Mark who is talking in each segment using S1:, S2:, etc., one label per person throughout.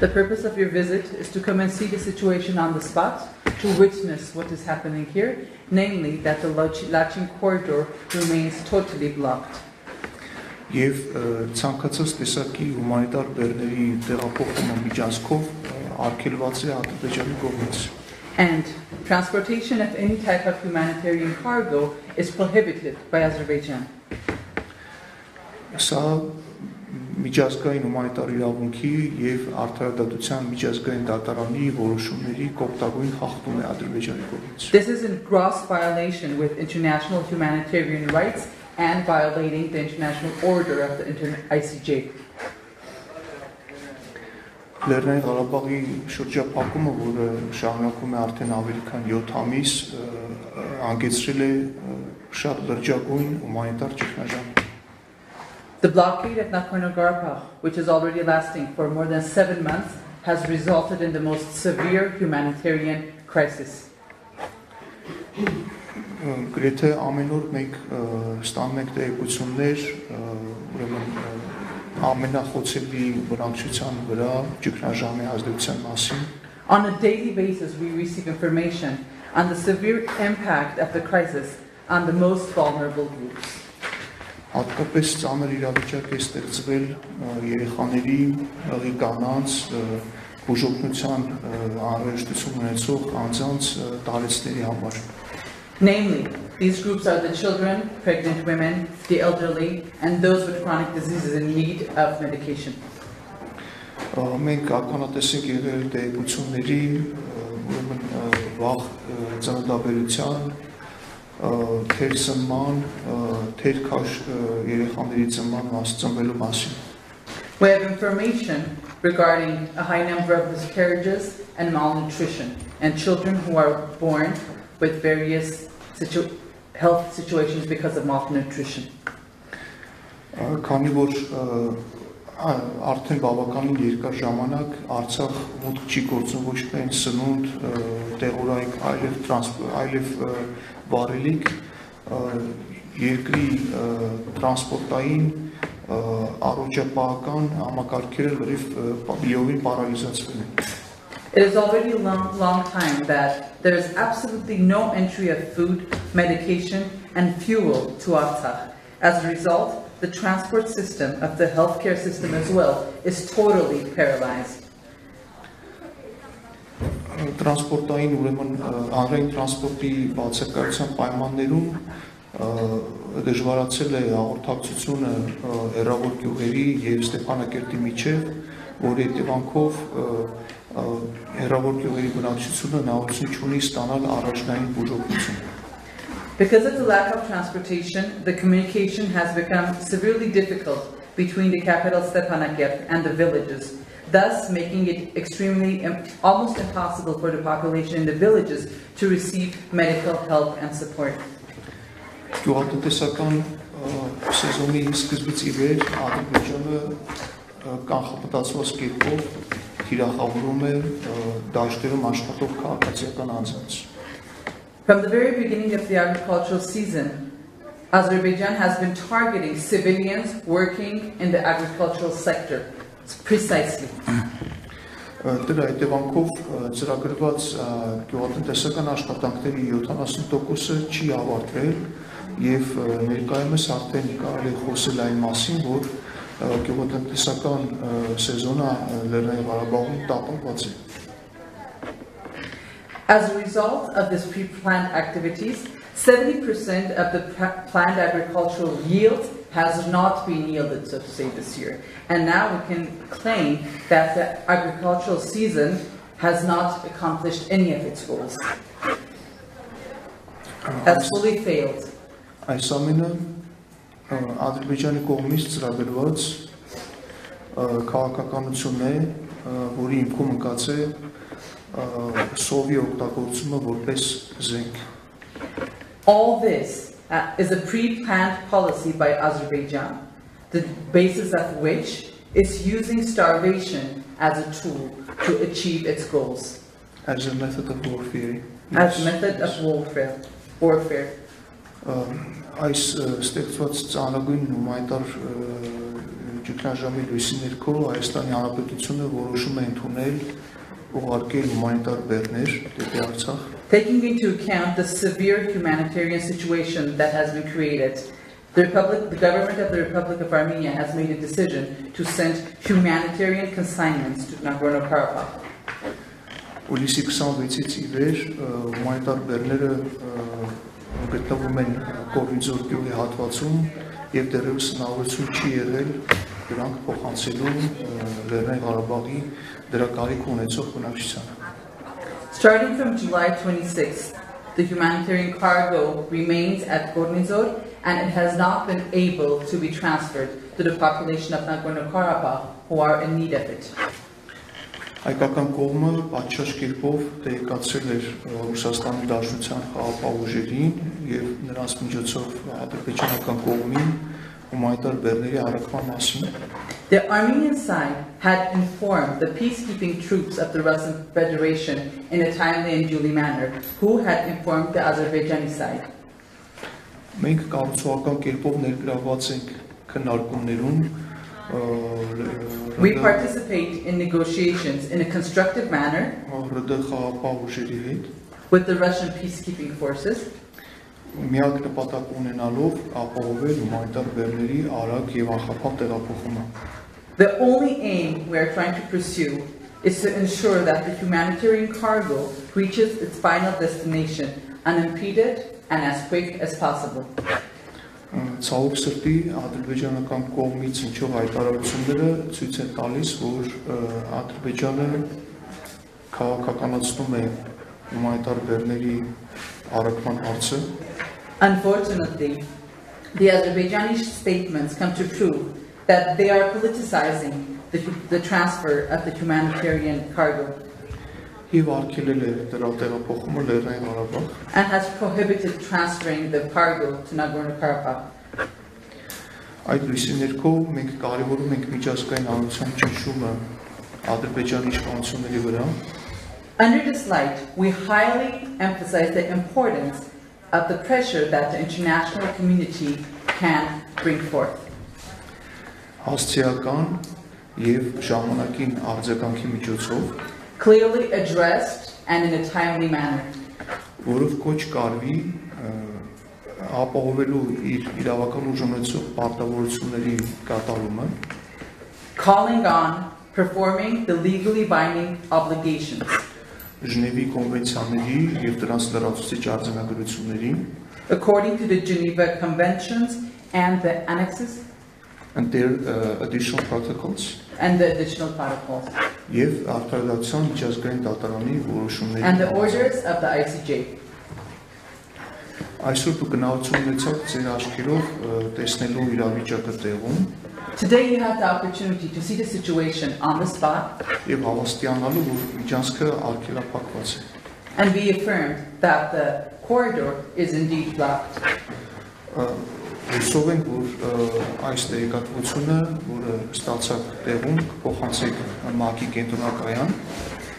S1: The purpose of your visit is to come and see the situation on the spot, to witness what is happening here, namely that the Lachin corridor remains totally blocked.
S2: Եվ ցանկացած տեսակի հումանիտար բեռների տեղափոխումը միջանցքով արգելված է Ադրբեջանի կողմից։
S1: And transportation of any type of humanitarian cargo is prohibited by Azerbaijan.
S2: Սա միջազգային հումանիտար իրավունքի եւ արդարադատության միջազգային դատարանի որոշումների կողմնակին խախտում է Ադրբեջանի կողմից։
S1: This is in gross violation with international humanitarian rights and violating the international order of the ICJ.
S2: Լեռնային Ղարաբաղի շրջափակումը, որը շարունակվում է արդեն ավելի քան 7 ամիս, հանգեցրել է շատ լրջագույն հումանիտար ճգնաժամ։
S1: The blockade of Nagorno-Karabakh, which is already lasting for more than 7 months, has resulted in the most severe humanitarian crisis.
S2: Գրեթե ամեն օր մենք ստանում ենք տեղեկություններ, ուրեմն ամենախոցելի բնակչության վրա ճգնաժամի ազդեցության մասին։
S1: On a daily basis, we receive information on the severe impact of the crisis on the most vulnerable groups.
S2: Հատկապես ծանր իրավիճակ է ստեղծվել երեխաների, կանանց, բուժօգնության անհրաժեշտություն ունեցող անձանց տարեցների համար։
S1: Namely, these groups are the children, pregnant women, the elderly, and those with chronic diseases in need of medication.
S2: Մենք ականատես ենք եղել տեղեկությունների, ուրեմն վաղ ծննդաբերության, թեր ծնման, թեր քաշ երեխաների ծնվելու մասին։
S1: We have information regarding a high number of miscarriages and malnutrition, and children who are born with various health situations because of malnutrition.
S2: Քանի որ արդեն բավականին երկար ժամանակ Արցախ մուտք չի գործում ոչ միայն սնունդ, տեղորայք, այլև վարելիք, երկրի տրանսպորտային առողջապահական համակարգերը լրիվ պարալիզացվել են։
S1: It is already a long time that there is absolutely no entry of food, medication, and fuel to Artsakh. As a result, the transport system of the healthcare system as well is totally paralyzed.
S2: Տրանսպորտային ուրեմն հանրային տրանսպորտի բացակայության պայմաններում դժվարացել է հաղորդակցությունը հեռավոր գյուղերի եւ Ստեփանակերտի միջև, որի հետևանքով հեռավոր գյուղերի բնակչությունը հնարավորություն չունի ստանալ առաջնային բուժօգնություն։
S1: Because of the lack of transportation, the communication has become severely difficult between the capital Stepanakert and the villages, thus making it almost impossible for the population in the villages to receive medical help and support.
S2: Գյուղատնտեսական սեզոնի սկզբից ի վեր Ադրբեջանը կանխապատասխանված կերպով թիրախավորում է դաշտերում աշխատող քաղաքացիական անձանց։
S1: From the very beginning of the agricultural season, Azerbaijan has been targeting civilians working in the agricultural sector, precisely.
S2: Դրա հետևանքով ծրագրված գյուղատնտեսական աշխատանքների 70%-ը չի ավարտվել եւ ներկայումս արդեն կարելի է խոսել այն մասին, որ գյուղատնտեսական սեզոնը Լեռնային Ղարաբաղում տապալված է։
S1: As a result of this pre-planned activities, 70% of the planned agricultural yield has not been yielded, so to say, this year. And now we can claim that the agricultural season has not accomplished any of its goals. Has fully failed.
S2: Այս ամենը Ադրբեջանի կողմից ծրագրված քաղաքականություն է, որի հիմքում ընկած է սովի օգտագործումը որպես զենք։
S1: All this is a pre-planned policy by Azerbaijan, the basis of which is using starvation as a tool to achieve its goals.
S2: As a method of warfare.
S1: As a method of warfare.
S2: Այս ստեղծված ծանրագույն հումանիտար ճգնաժամի լույսի ներքո Հայաստանի Հանրապետությունը որոշում է ընդունել ուղարկել հումանիտար բեռներ դեպի Արցախ,
S1: taking into account the severe humanitarian situation that has been created. The government of the Republic of Armenia has made a decision to send humanitarian consignments to Nagorno-Karabakh.
S2: Հուլիսի 26-ից ի վեր հումանիտար բեռները գտնվում են Կորնիձոր գյուղի հատվածում եւ դեռևս հնարավորություն չի եղել դրանք փոխանցելու Լեռնային Ղարաբաղի դրա կարիք ունեցող բնակչությանը.
S1: Starting from July 26th, the humanitarian cargo remains at Gornizor and it has not been able to be transferred to the population of Nagorno-Karabakh who are in need of it.
S2: Հայկական կողմը պատշաճ կերպով տեղեկացրել էր Ռուսաստանի Դաշնության խաղաղապահ ուժերին եւ նրանց միջոցով ադրբեջանական կողմին հումանիտար բեռների առաքման մասին.
S1: The Armenian side had informed the peacekeeping troops of the Russian Federation in a timely and duly manner, who had informed the Azerbaijani side.
S2: Մենք կառուցողական կերպով ներգրավված ենք քննարկումներում.
S1: We participate in negotiations in a constructive manner with the Russian peacekeeping forces.
S2: Միակ նպատակ ունենալով ապահովել հումանիտար բեռների արագ եւ անխափան տեղափոխումը.
S1: The only aim we are trying to pursue is to ensure that the humanitarian cargo reaches its final destination unimpeded and as quick as possible.
S2: Ցավոք սրտի ադրբեջանական կողմից ինչով հայտարարությունները ցույց են տալիս, որ Ադրբեջանը քաղաքականացնում է հումանիտար բեռների առաքման հարցը.
S1: Unfortunately, the Azerbaijani statements come to prove that they are politicizing the transfer of the humanitarian cargo.
S2: Եվ արգելել է դրա տեղափոխումը Լեռնային Ղարաբաղ.
S1: And has prohibited transferring the cargo to Nagorno-Karabakh.
S2: Այդ լույսի ներքո մենք կարևորում ենք միջազգային հանրության ճնշումը Ադրբեջանի իշխանությունների վրա.
S1: Under this light, we highly emphasize the importance of the pressure that the international community can bring forth.
S2: Հասցեական եւ ժամանակին արձագանքի միջոցով
S1: clearly addressed and in a timely manner.
S2: Որով կոչ կարվի ապահովելու իր իրավական ուժունեցող պարտավորությունների կատարումը,
S1: calling on performing the legally binding obligations.
S2: Ժնևի կոնվենցիաների եւ դրանց լրացուցիչ արձանագրությունների,
S1: according to the Geneva Conventions and the annexes,
S2: and their additional protocols.
S1: And the additional protocols.
S2: Եվ արտադրության միջազգային դատարանի որոշումների.
S1: And the orders of the ICJ.
S2: Այսօր դուք գնահատություն ունեցաք ձեր աչքերով տեսնելու իրավիճակը տեղում.
S1: Today you have the opportunity to see the situation on the spot.
S2: Եվ հավաստիանալու որ միջանցքը արգելափակված է.
S1: And be affirmed that the corridor is indeed blocked.
S2: Հուսով ենք, որ այս տեղեկատվությունը, որը ստացաք տեղում, կփոխանցեք ՄԱԿ-ի կենտրոնակայան.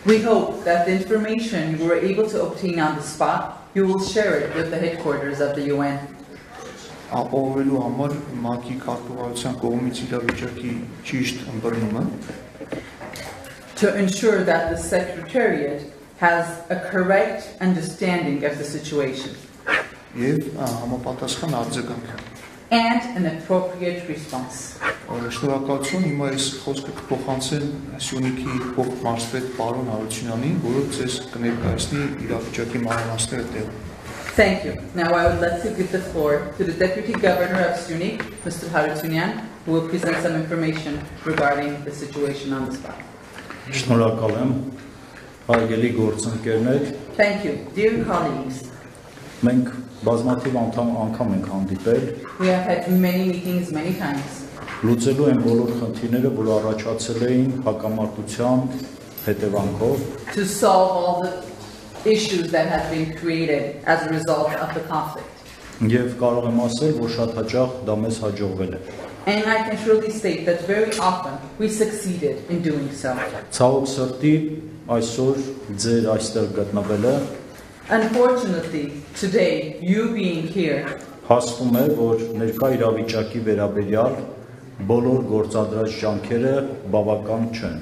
S1: We hope that the information you were able to obtain on the spot, you will share it with the headquarters of the UN.
S2: Ապահովելու համար ՄԱԿ-ի քարտուղարության կողմից իրավիճակի ճիշտ ըմբռնումը.
S1: To ensure that the Secretariat has a correct understanding of the situation.
S2: Եվ համապատասխան արձագանք.
S1: And an appropriate response.
S2: Շնորհակալություն, հիմա ես խոսքը կփոխանցեմ Սյունիքի փոխմարզպետ պարոն Հարությունյանին, որը ձեզ կներկայացնի իրավիճակի մանրամասները տեղում.
S1: Thank you. Now I would like to give the floor to the Deputy Governor of Syunik, Mr. Harutyunyan, who will present some information regarding the situation on the spot.
S3: Շնորհակալ եմ, հարգելի գործընկերներ.
S1: Thank you, dear colleagues.
S3: Մենք բազմաթիվ անգամ ենք հանդիպել.
S1: We have had many meetings many times.
S3: Լուծելու են բոլոր խնդիրները, որ առաջացել էին հակամարտության հետևանքով.
S1: To solve all the issues that have been created as a result of the conflict.
S3: Եվ կարող եմ ասել, որ շատ հաճախ դա մեզ հաջողվել է.
S1: And I can surely state that very often we succeeded in doing so.
S3: Ցավոք սրտի այսօր ձեր այստեղ գտնվելը
S1: Unfortunately, today, you being here
S3: հասնում է, որ ներկա իրավիճակի վերաբերյալ բոլոր գործադրած ջանքերը բավական չեն։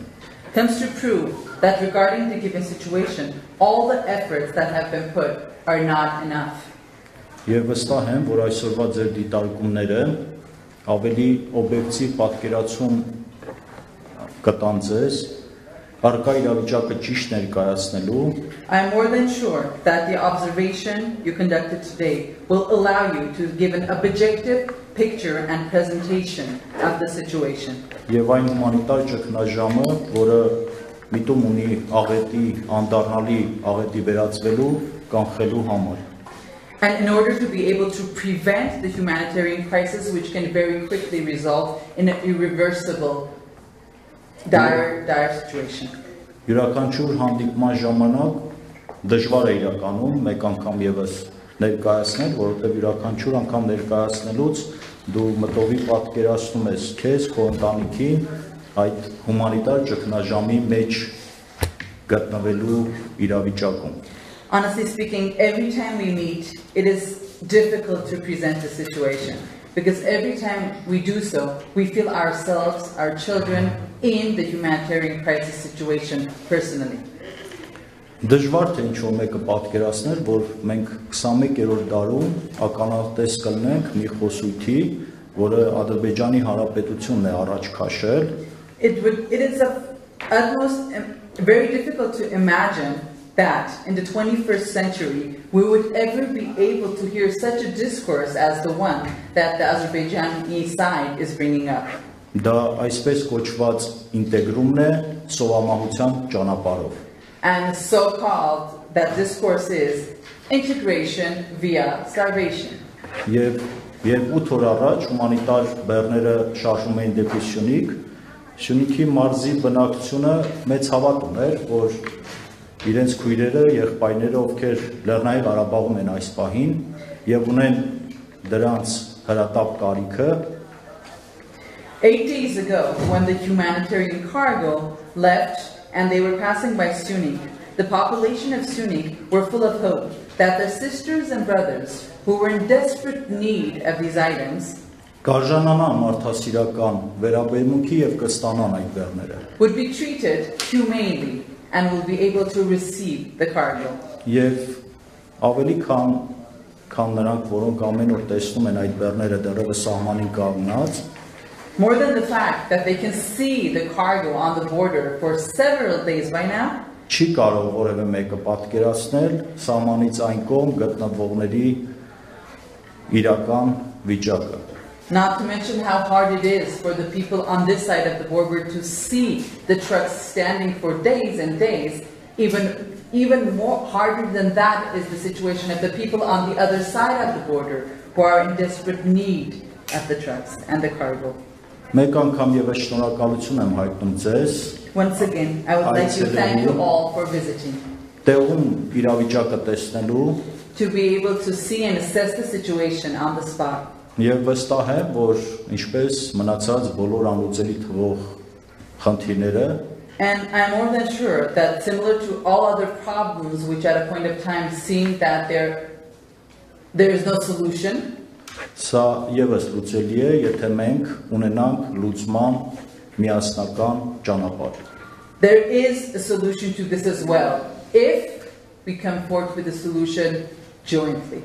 S1: Comes to prove that regarding the given situation, all the efforts that have been put are not enough.
S3: Եվ վստահ եմ, որ այսօրվա ձեր դիտարկումները ավելի օբյեկտիվ պատկերացում կտան ձեզ, առկա իրավիճակը ճիշտ ներկայացնելու,
S1: I am more than sure that the observation you conducted today will allow you to give an objective picture and presentation of the situation.
S3: եւ այն հումանիտար ճգնաժամը, որը միտում ունի աղետի, անդառնալի աղետի վերածվելու, կանխելու համար։
S1: And in order to be able to prevent the humanitarian crisis, which can very quickly result in an irreversible, dire situation.
S3: Յուրաքանչյուր հանդիպման ժամանակ դժվար է իրականում մեկ անգամ եւս ներկայացնել, որովհետեւ յուրաքանչյուր անգամ ներկայացնելուց դու մտովի պատկերացնում ես քեզ, քո ընտանիքին այդ հումանիտար ճգնաժամի մեջ գտնվելու իրավիճակում։
S1: Honestly speaking, every time we meet, it is difficult to present the situation. Because every time we do so, we feel ourselves, our children, in the humanitarian crisis situation personally.
S3: Դժվար թե ինչ-որ մեկը պատկերացնել, որ մենք 21-րդ դարում ականատես կլինենք մի խոսույթի, որը Ադրբեջանի Հանրապետությունն է առաջ քաշել։
S1: It is very difficult to imagine that in the 21st century we would ever be able to hear such a discourse as the one that the Azerbaijani side is bringing up.
S3: Դա այսպես կոչված ինտեգրումն է սովամահության ճանապարհով։
S1: And so called that discourse is integration via starvation.
S3: Եվ երբ 8 օր առաջ հումանիտար բեռները շարժում էին դեպի Սյունիք, Սյունիքի մարզի բնակչությունը մեծ հավատ ուներ, որ իրենց քույրերը, եղբայրները, ովքեր Լեռնային Ղարաբաղում են այս պահին եւ ունեն դրանց հրատապ կարիքը
S1: 8 days ago, when the humanitarian cargo left and they were passing by Syunik, the population of Syunik were full of hope that their sisters and brothers who were in desperate need of these items
S3: կարժանանան մարդասիրական վերաբերմունքի եւ կստանան այդ բեռները
S1: would be treated humanely and will be able to receive the cargo.
S3: Եվ ավելի քան նրանք, որոնք ամեն օր տեսնում են այդ բեռները դեռևս սահմանին կանգնած,
S1: more than the fact that they can see the cargo on the border for several days by now,
S3: չի կարող որևէ մեկը պատկերացնել սահմանից այն կողմ գտնվողների իրական վիճակը։
S1: Not to mention how hard it is for the people on this side of the border to see the trucks standing for days and days. Even more harder than that is the situation of the people on the other side of the border who are in desperate need of the trucks and the cargo.
S3: Մեկ անգամ եւս շնորհակալություն եմ հայտնում ձեզ։
S1: Once again, I would like to thank you all for visiting.
S3: Տեղում իրավիճակը տեսնելու
S1: to be able to see and assess the situation on the spot.
S3: Եվ վստահ եմ, որ ինչպես մնացած բոլոր անլուծելի թվող խնդիրները
S1: And I'm more than sure that similar to all other problems which at a point of time seem that there is no solution,
S3: սա եւս լուծելի է, եթե մենք ունենանք լուծման միասնական ճանապարհ։
S1: there is a solution to this as well if we come forth with a solution jointly.